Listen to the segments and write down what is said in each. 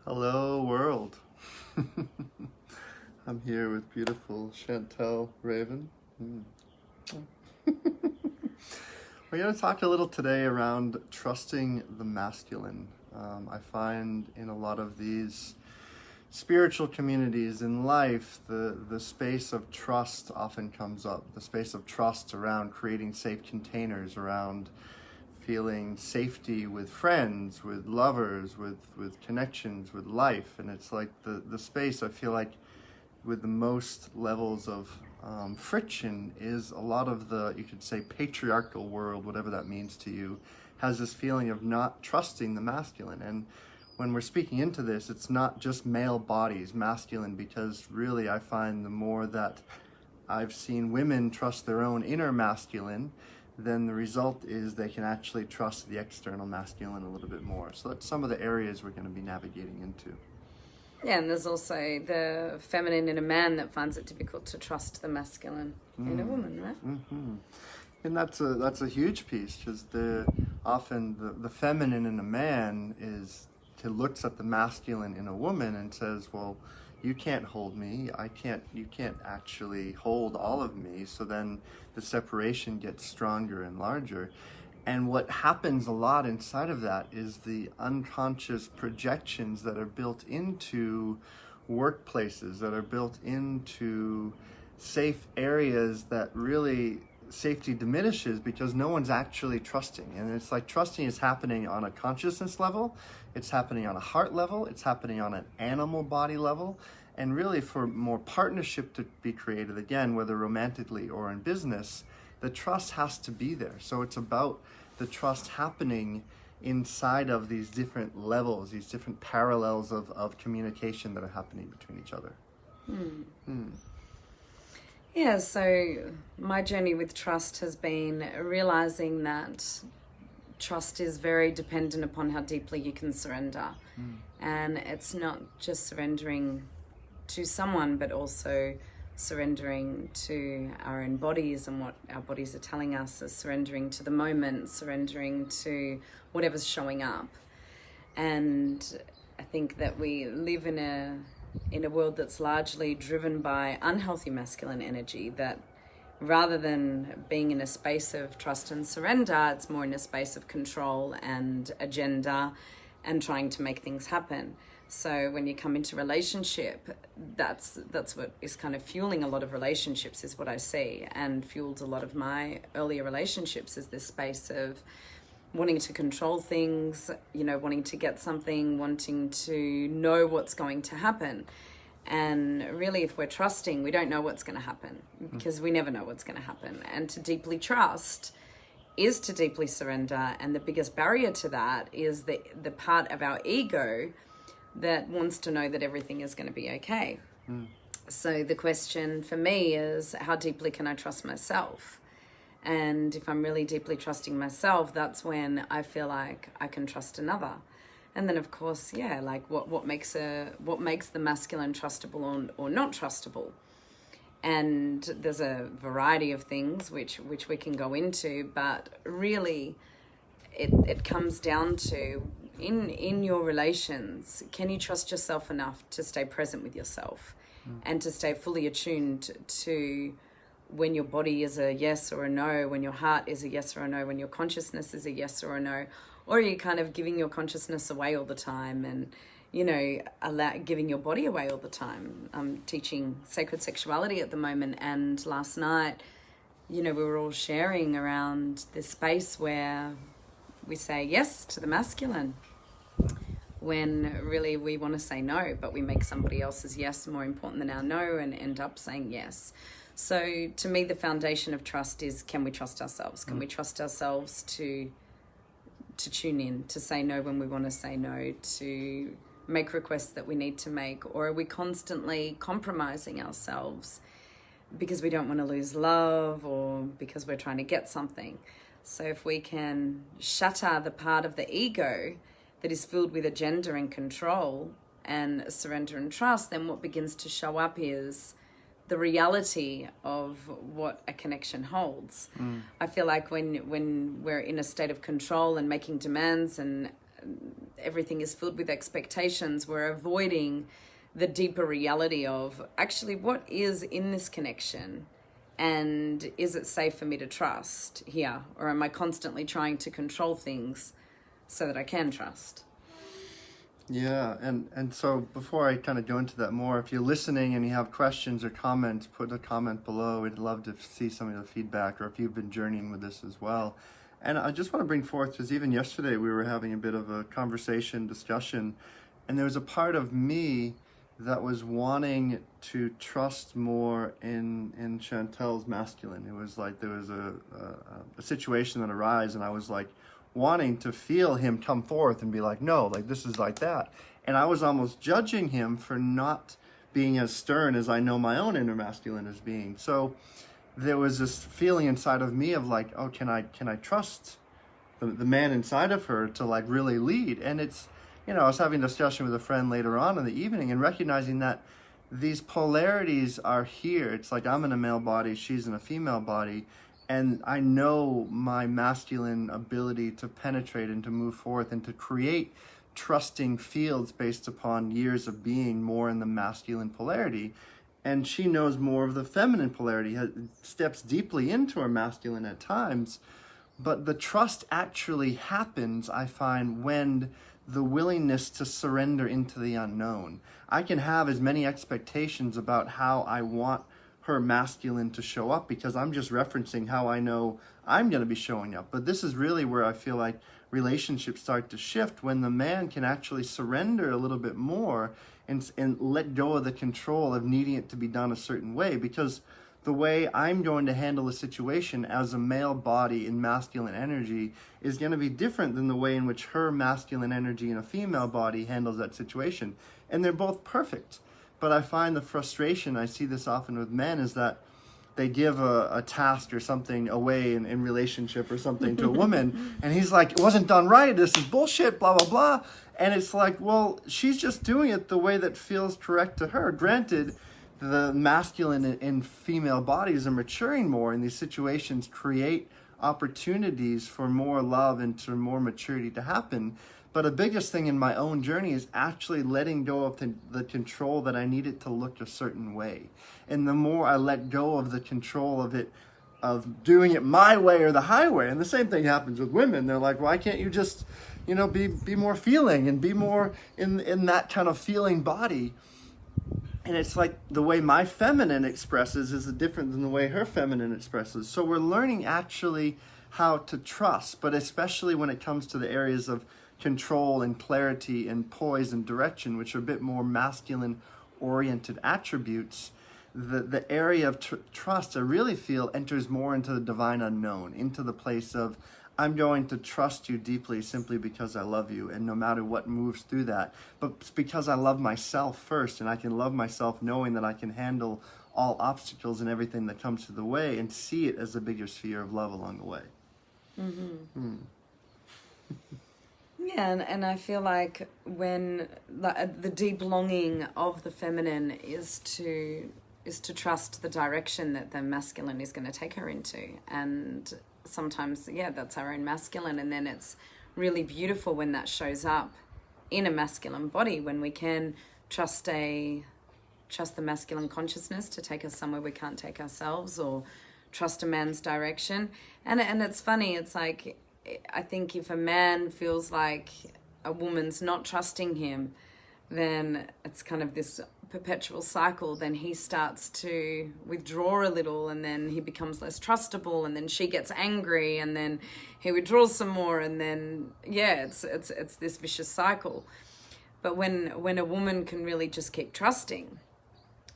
Hello, world. I'm here with beautiful Chantelle Raven. We're going to talk a little today around trusting the masculine. I find in a lot of these spiritual communities in life, the space of trust often comes up. The space of trust around creating safe containers, around feeling safety with friends, with lovers, with connections, with life. And it's like the space, I feel like, with the most levels of friction is a lot of the, you could say, patriarchal world, whatever that means to you, has this feeling of not trusting the masculine. And when we're speaking into this, it's not just male bodies, masculine, because really I find the more that I've seen women trust their own inner masculine, then the result is they can actually trust the external masculine a little bit more. So that's some of the areas we're going to be navigating into. Yeah, and there's also the feminine in a man that finds it difficult to trust the masculine in a woman, right? Mm-hmm. And that's a huge piece, because often the feminine in a man looks at the masculine in a woman and says, well, you can't hold me, you can't actually hold all of me. So then the separation gets stronger and larger. And what happens a lot inside of that is the unconscious projections that are built into workplaces, that are built into safe areas, that really safety diminishes because no one's actually trusting. And it's like trusting is happening on a consciousness level, it's happening on a heart level, it's happening on an animal body level. And really, for more partnership to be created, again, whether romantically or in business, the trust has to be there. So it's about the trust happening inside of these different levels, these different parallels of communication that are happening between each other. Yeah, so my journey with trust has been realizing that trust is very dependent upon how deeply you can surrender. And it's not just surrendering to someone, but also surrendering to our own bodies and what our bodies are telling us, is surrendering to the moment, surrendering to whatever's showing up. And I think that we live in a world that's largely driven by unhealthy masculine energy, that rather than being in a space of trust and surrender, it's more in a space of control and agenda and trying to make things happen. So when you come into relationship, that's what is kind of fueling a lot of relationships, is what I see, and fueled a lot of my earlier relationships, is this space of wanting to control things, wanting to get something, wanting to know what's going to happen. And really, if we're trusting, we don't know what's going to happen, because we never know what's going to happen. And to deeply trust is to deeply surrender. And the biggest barrier to that is the part of our ego that wants to know that everything is going to be okay. So the question for me is, how deeply can I trust myself? And if I'm really deeply trusting myself, that's when I feel like I can trust another. And then, of course, like what makes the masculine trustable or not trustable? And there's a variety of things which we can go into, but really it comes down to, in your relations, can you trust yourself enough to stay present with yourself and to stay fully attuned to when your body is a yes or a no, when your heart is a yes or a no, when your consciousness is a yes or a no? Or are you kind of giving your consciousness away all the time and, giving your body away all the time? I'm teaching sacred sexuality at the moment, and last night, we were all sharing around this space where we say yes to the masculine, when really we want to say no, but we make somebody else's yes more important than our no and end up saying yes. So to me, the foundation of trust is, can we trust ourselves? Can we trust ourselves to tune in, to say no when we want to say no, to make requests that we need to make? Or are we constantly compromising ourselves because we don't want to lose love, or because we're trying to get something? So if we can shatter the part of the ego that is filled with agenda and control, and surrender and trust, then what begins to show up is the reality of what a connection holds. I feel like when we're in a state of control and making demands and everything is filled with expectations, we're avoiding the deeper reality of actually what is in this connection, and is it safe for me to trust here, or am I constantly trying to control things so that I can trust? Yeah, and so before I kind of go into that more, if you're listening and you have questions or comments, put a comment below. We'd love to see some of the feedback, or if you've been journeying with this as well. And I just want to bring forth, because even yesterday we were having a bit of a conversation, discussion, and there was a part of me that was wanting to trust more in Chantelle's masculine. It was like there was a situation that arose, and I was like, wanting to feel him come forth and be like, no, like this is like that. And I was almost judging him for not being as stern as I know my own inner masculine as being. So there was this feeling inside of me of like, oh, can I trust the man inside of her to like really lead? And it's, I was having a discussion with a friend later on in the evening and recognizing that these polarities are here. It's like I'm in a male body, she's in a female body. And I know my masculine ability to penetrate and to move forth and to create trusting fields based upon years of being more in the masculine polarity. And she knows more of the feminine polarity, steps deeply into her masculine at times. But the trust actually happens, I find, when the willingness to surrender into the unknown. I can have as many expectations about how I want her masculine to show up, because I'm just referencing how I know I'm going to be showing up. But this is really where I feel like relationships start to shift, when the man can actually surrender a little bit more and let go of the control of needing it to be done a certain way. Because the way I'm going to handle a situation as a male body in masculine energy is going to be different than the way in which her masculine energy in a female body handles that situation. And they're both perfect. But I find the frustration, I see this often with men, is that they give a task or something away in relationship or something to a woman, and he's like, it wasn't done right, this is bullshit, blah, blah, blah. And it's like, well, she's just doing it the way that feels correct to her. Granted, the masculine and female bodies are maturing more, and these situations create opportunities for more love and for more maturity to happen. But the biggest thing in my own journey is actually letting go of the control that I need it to look a certain way. And the more I let go of the control of it, of doing it my way or the highway, and the same thing happens with women. They're like, why can't you just, be more feeling and be more in that kind of feeling body? And it's like the way my feminine expresses is different than the way her feminine expresses. So we're learning actually how to trust, but especially when it comes to the areas of control and clarity and poise and direction, which are a bit more masculine oriented attributes. The area of trust, I really feel, enters more into the divine unknown, into the place of, I'm going to trust you deeply simply because I love you, and no matter what moves through that. But it's because I love myself first, and I can love myself knowing that I can handle all obstacles and everything that comes to the way, and see it as a bigger sphere of love along the way. Mm-hmm. Yeah, and I feel like when the deep longing of the feminine is to trust the direction that the masculine is going to take her into. And sometimes, that's our own masculine. And then it's really beautiful when that shows up in a masculine body, when we can trust the masculine consciousness to take us somewhere we can't take ourselves, or trust a man's direction. And it's funny, it's like, I think if a man feels like a woman's not trusting him, then it's kind of this perpetual cycle. Then he starts to withdraw a little, and then he becomes less trustable, and then she gets angry, and then he withdraws some more, and then it's this vicious cycle. But when a woman can really just keep trusting,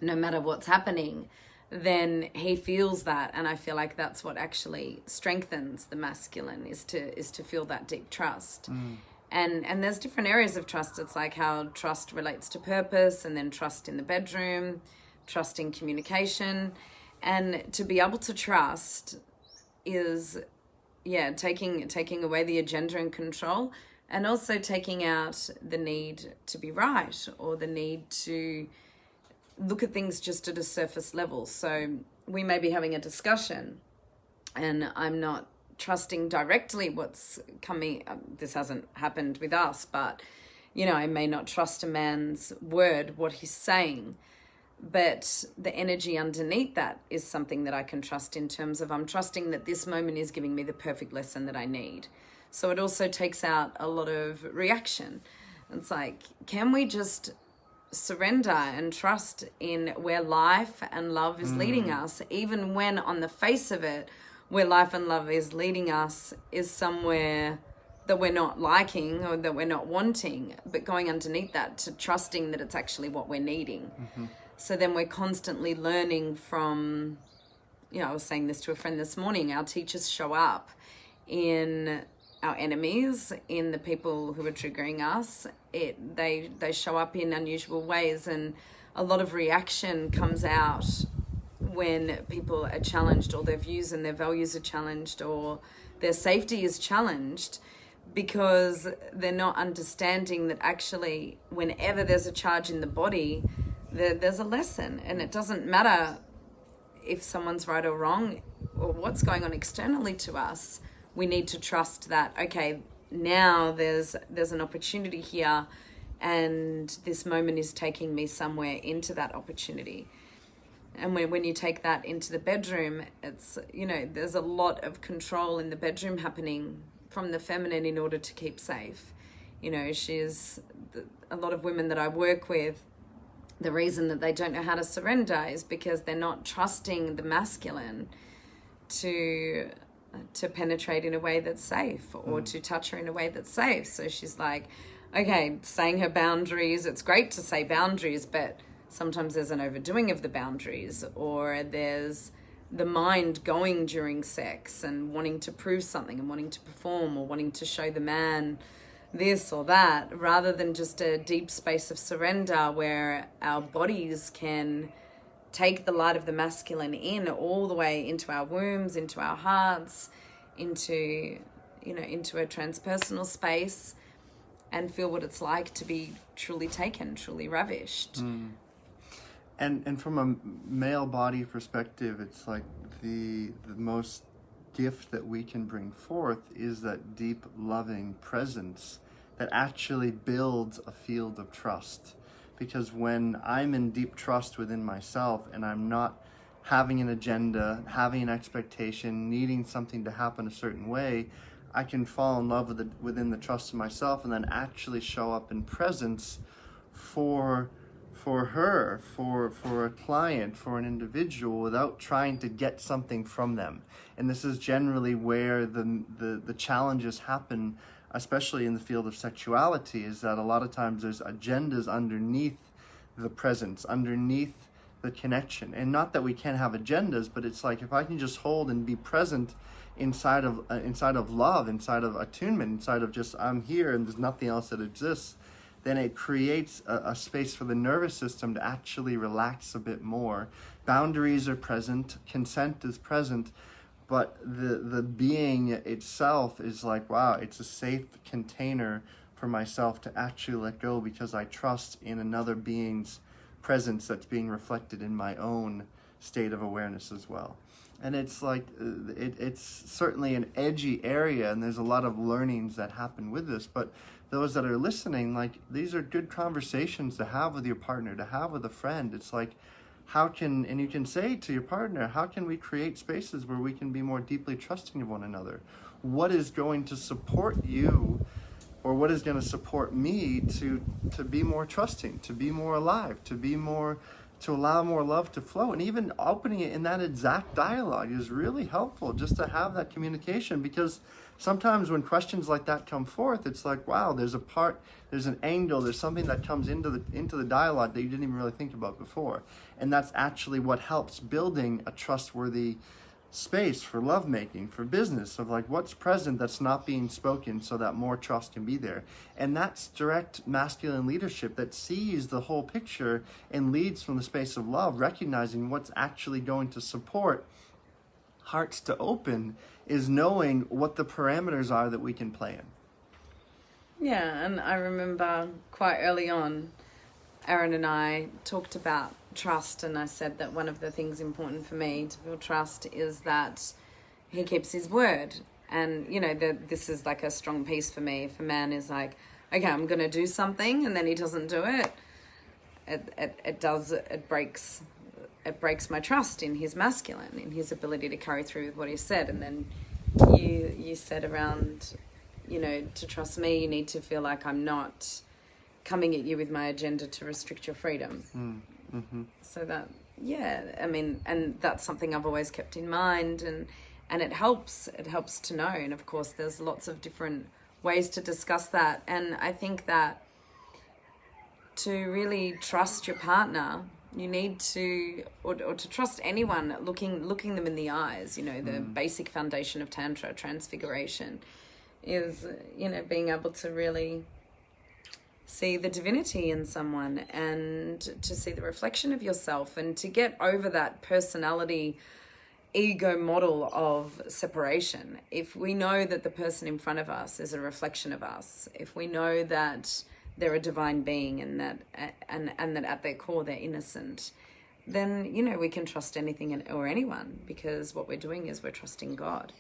no matter what's happening, then he feels that. And I feel like that's what actually strengthens the masculine, is to feel that deep trust. And there's different areas of trust. It's like how trust relates to purpose, and then trust in the bedroom, trust in communication. And to be able to trust is taking away the agenda and control, and also taking out the need to be right, or the need to look at things just at a surface level. So we may be having a discussion, and I'm not trusting directly what's coming. This hasn't happened with us, but, you know, I may not trust a man's word, what he's saying, but the energy underneath that is something that I can trust, in terms of I'm trusting that this moment is giving me the perfect lesson that I need. So it also takes out a lot of reaction. It's like, can we just surrender and trust in where life and love is leading us, even when on the face of it, where life and love is leading us is somewhere that we're not liking or that we're not wanting, but going underneath that to trusting that it's actually what we're needing. So then we're constantly learning from, you know, I was saying this to a friend this morning, our teachers show up in our enemies, in the people who are triggering us. They show up in unusual ways, and a lot of reaction comes out when people are challenged, or their views and their values are challenged, or their safety is challenged, because they're not understanding that actually whenever there's a charge in the body, there's a lesson. And it doesn't matter if someone's right or wrong or what's going on externally to us. We need to trust that, okay, now there's an opportunity here, and this moment is taking me somewhere into that opportunity. And when you take that into the bedroom, it's, you know, there's a lot of control in the bedroom happening from the feminine in order to keep safe. You know, a lot of women that I work with, the reason that they don't know how to surrender is because they're not trusting the masculine to penetrate in a way that's safe, or to touch her in a way that's safe. So she's like, okay, saying her boundaries, it's great to say boundaries, but sometimes there's an overdoing of the boundaries, or there's the mind going during sex and wanting to prove something and wanting to perform, or wanting to show the man this or that, rather than just a deep space of surrender where our bodies can take the light of the masculine in all the way into our wombs, into our hearts, into a transpersonal space, and feel what it's like to be truly taken, truly ravished. And from a male body perspective, it's like the most gift that we can bring forth is that deep, loving presence that actually builds a field of trust. Because when I'm in deep trust within myself, and I'm not having an agenda, having an expectation, needing something to happen a certain way, I can fall in love within the trust of myself, and then actually show up in presence for her, for a client, for an individual, without trying to get something from them. And this is generally where the challenges happen, especially in the field of sexuality, is that a lot of times there's agendas underneath the presence, underneath the connection. And not that we can't have agendas, but it's like, if I can just hold and be present inside of love, inside of attunement, inside of just, I'm here and there's nothing else that exists, then it creates a space for the nervous system to actually relax a bit more. Boundaries are present, consent is present, but the being itself is like, wow, it's a safe container for myself to actually let go, because I trust in another being's presence that's being reflected in my own state of awareness as well. And it's like, it's certainly an edgy area, and there's a lot of learnings that happen with this, but those that are listening, like, these are good conversations to have with your partner, to have with a friend. It's like, and you can say to your partner, how can we create spaces where we can be more deeply trusting of one another? What is going to support you, or what is going to support me to be more trusting, to be more alive, to allow more love to flow? And even opening it in that exact dialogue is really helpful, just to have that communication, because sometimes when questions like that come forth, it's like, wow, there's an angle, there's something that comes into the dialogue that you didn't even really think about before. And that's actually what helps building a trustworthy space for lovemaking, for business, of like, what's present that's not being spoken, so that more trust can be there. And that's direct masculine leadership that sees the whole picture and leads from the space of love, recognizing what's actually going to support hearts to open, is knowing what the parameters are that we can play in. Yeah, and I remember quite early on, Aaron and I talked about trust, and I said that one of the things important for me to build trust is that he keeps his word. And, you know, this is like a strong piece for me. If a man is like, okay, I'm going to do something, and then he doesn't do it, it breaks my trust in his masculine, in his ability to carry through with what he said. And then you said around, you know, to trust me, you need to feel like I'm not coming at you with my agenda to restrict your freedom. Mm-hmm. So that, yeah, I mean, and that's something I've always kept in mind, and it helps to know. And of course there's lots of different ways to discuss that. And I think that to really trust your partner, you need to, or to trust anyone, looking them in the eyes. You know, the basic foundation of Tantra, transfiguration, is, you know, being able to really see the divinity in someone, and to see the reflection of yourself, and to get over that personality ego model of separation. If we know that the person in front of us is a reflection of us, if we know that they're a divine being, and that at their core they're innocent, then, you know, we can trust anything or anyone, because what we're doing is we're trusting God.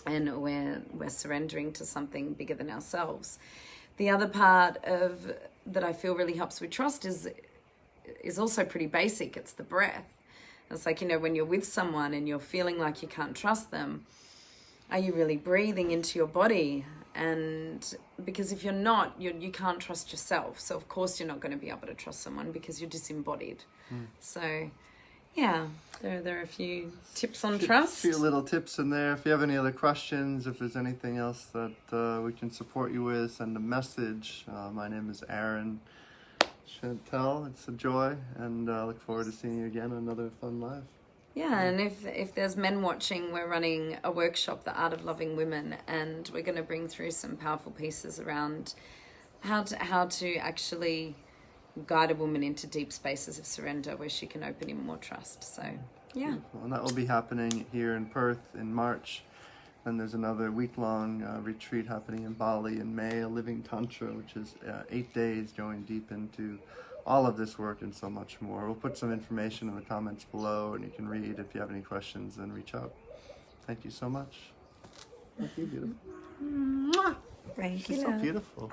And we're surrendering to something bigger than ourselves. The other part of that I feel really helps with trust is also pretty basic. It's the breath. It's like, you know, when you're with someone and you're feeling like you can't trust them, are you really breathing into your body? And because if you're not, you can't trust yourself. So of course you're not going to be able to trust someone, because you're disembodied. So yeah, there are a few tips on trust. A few little tips in there. If you have any other questions, if there's anything else that we can support you with, send a message. My name is Aaron. Chantelle, it's a joy, and I look forward to seeing you again on another fun live. Yeah, and if there's men watching, we're running a workshop, The Art of Loving Women, and we're going to bring through some powerful pieces around how to actually guide a woman into deep spaces of surrender where she can open in more trust. So, yeah. Beautiful. And that will be happening here in Perth in March. And there's another week-long retreat happening in Bali in May, a Living Tantra, which is 8 days going deep into all of this work and so much more. We'll put some information in the comments below, and you can read. If you have any questions, then reach out. Thank you so much. Thank you, beautiful. Thank you. She's so beautiful.